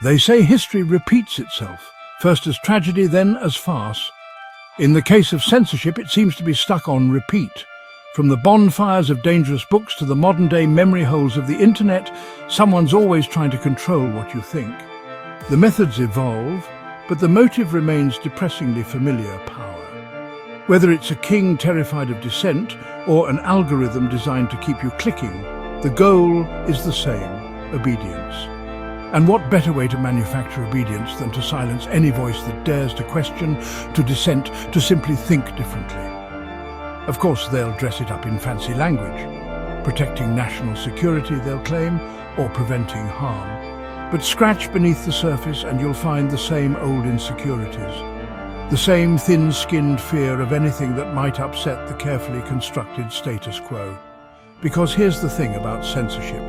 They say history repeats itself, first as tragedy, then as farce. In the case of censorship, it seems to be stuck on repeat. From the bonfires of dangerous books to the modern-day memory holes of the internet, someone's always trying to control what you think. The methods evolve, but the motive remains depressingly familiar: power. Whether it's a king terrified of dissent or an algorithm designed to keep you clicking, the goal is the same: obedience. And what better way to manufacture obedience than to silence any voice that dares to question, to dissent, to simply think differently? Of course, they'll dress it up in fancy language, protecting national security, they'll claim, or preventing harm. But scratch beneath the surface and you'll find the same old insecurities, the same thin-skinned fear of anything that might upset the carefully constructed status quo. Because here's the thing about censorship.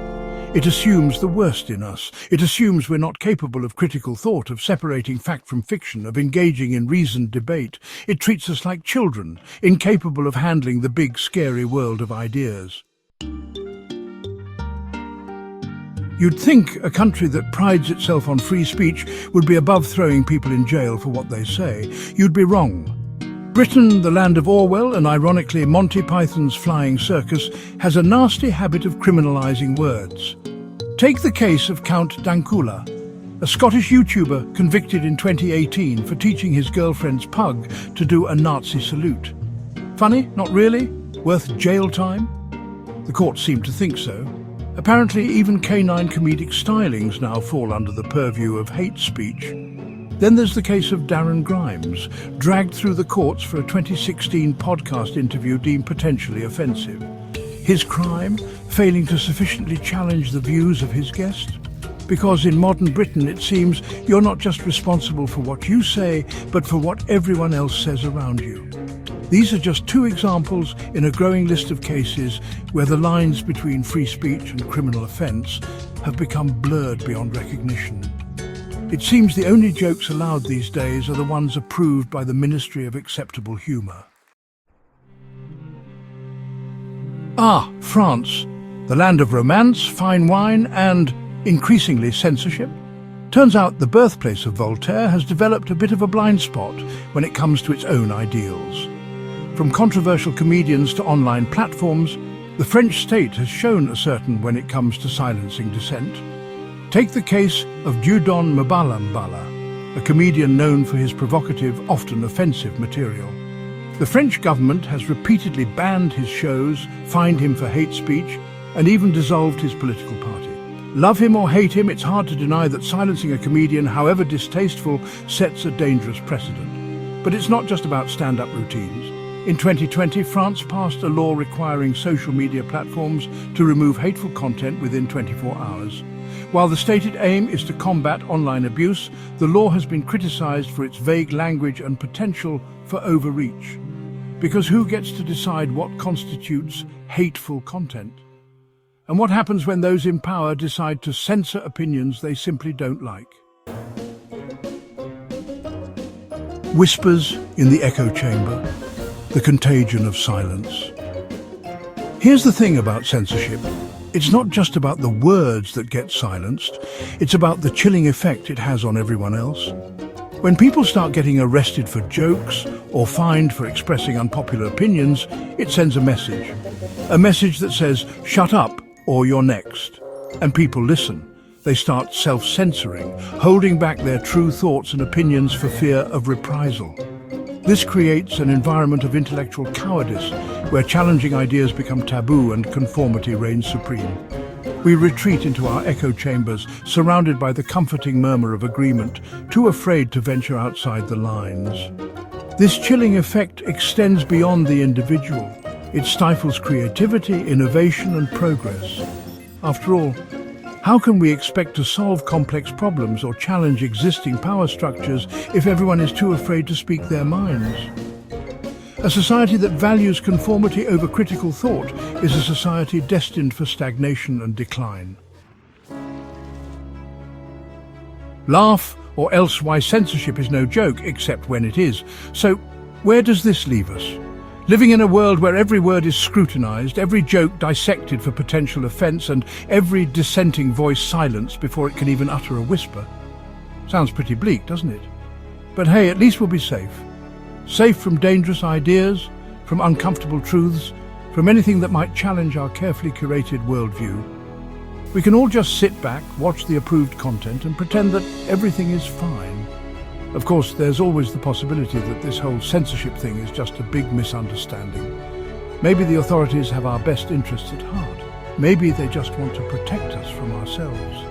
It assumes the worst in us. It assumes we're not capable of critical thought, of separating fact from fiction, of engaging in reasoned debate. It treats us like children, incapable of handling the big, scary world of ideas. You'd think a country that prides itself on free speech would be above throwing people in jail for what they say. You'd be wrong. Britain, the land of Orwell and ironically Monty Python's flying circus, has a nasty habit of criminalising words. Take the case of Count Dankula, a Scottish YouTuber convicted in 2018 for teaching his girlfriend's pug to do a Nazi salute. Funny? Not really? Worth jail time? The courts seem to think so. Apparently even canine comedic stylings now fall under the purview of hate speech. Then there's the case of Darren Grimes, dragged through the courts for a 2016 podcast interview deemed potentially offensive. His crime? Failing to sufficiently challenge the views of his guest? Because in modern Britain, it seems, you're not just responsible for what you say, but for what everyone else says around you. These are just two examples in a growing list of cases where the lines between free speech and criminal offence have become blurred beyond recognition. It seems the only jokes allowed these days are the ones approved by the Ministry of Acceptable Humour. France, the land of romance, fine wine and, increasingly, censorship. Turns out the birthplace of Voltaire has developed a bit of a blind spot when it comes to its own ideals. From controversial comedians to online platforms, the French state has shown a certain when it comes to silencing dissent. Take the case of Dieudonné Mbalambala, a comedian known for his provocative, often offensive material. The French government has repeatedly banned his shows, fined him for hate speech, and even dissolved his political party. Love him or hate him, it's hard to deny that silencing a comedian, however distasteful, sets a dangerous precedent. But it's not just about stand-up routines. In 2020, France passed a law requiring social media platforms to remove hateful content within 24 hours. While the stated aim is to combat online abuse, the law has been criticised for its vague language and potential for overreach. Because who gets to decide what constitutes hateful content? And what happens when those in power decide to censor opinions they simply don't like? Whispers in the echo chamber, the contagion of silence. Here's the thing about censorship. It's not just about the words that get silenced, it's about the chilling effect it has on everyone else. When people start getting arrested for jokes or fined for expressing unpopular opinions, it sends a message that says, shut up or you're next. And people listen. They start self-censoring, holding back their true thoughts and opinions for fear of reprisal. This creates an environment of intellectual cowardice, where challenging ideas become taboo and conformity reigns supreme. We retreat into our echo chambers, surrounded by the comforting murmur of agreement, too afraid to venture outside the lines. This chilling effect extends beyond the individual. It stifles creativity, innovation, and progress. After all, how can we expect to solve complex problems or challenge existing power structures if everyone is too afraid to speak their minds? A society that values conformity over critical thought is a society destined for stagnation and decline. Laugh, or else why censorship is no joke, except when it is. So, where does this leave us? Living in a world where every word is scrutinized, every joke dissected for potential offense, and every dissenting voice silenced before it can even utter a whisper. Sounds pretty bleak, doesn't it? But hey, at least we'll be safe. Safe from dangerous ideas, from uncomfortable truths, from anything that might challenge our carefully curated worldview. We can all just sit back, watch the approved content, and pretend that everything is fine. Of course, there's always the possibility that this whole censorship thing is just a big misunderstanding. Maybe the authorities have our best interests at heart. Maybe they just want to protect us from ourselves.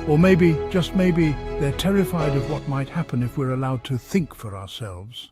Or maybe, just maybe, they're terrified of what might happen if we're allowed to think for ourselves.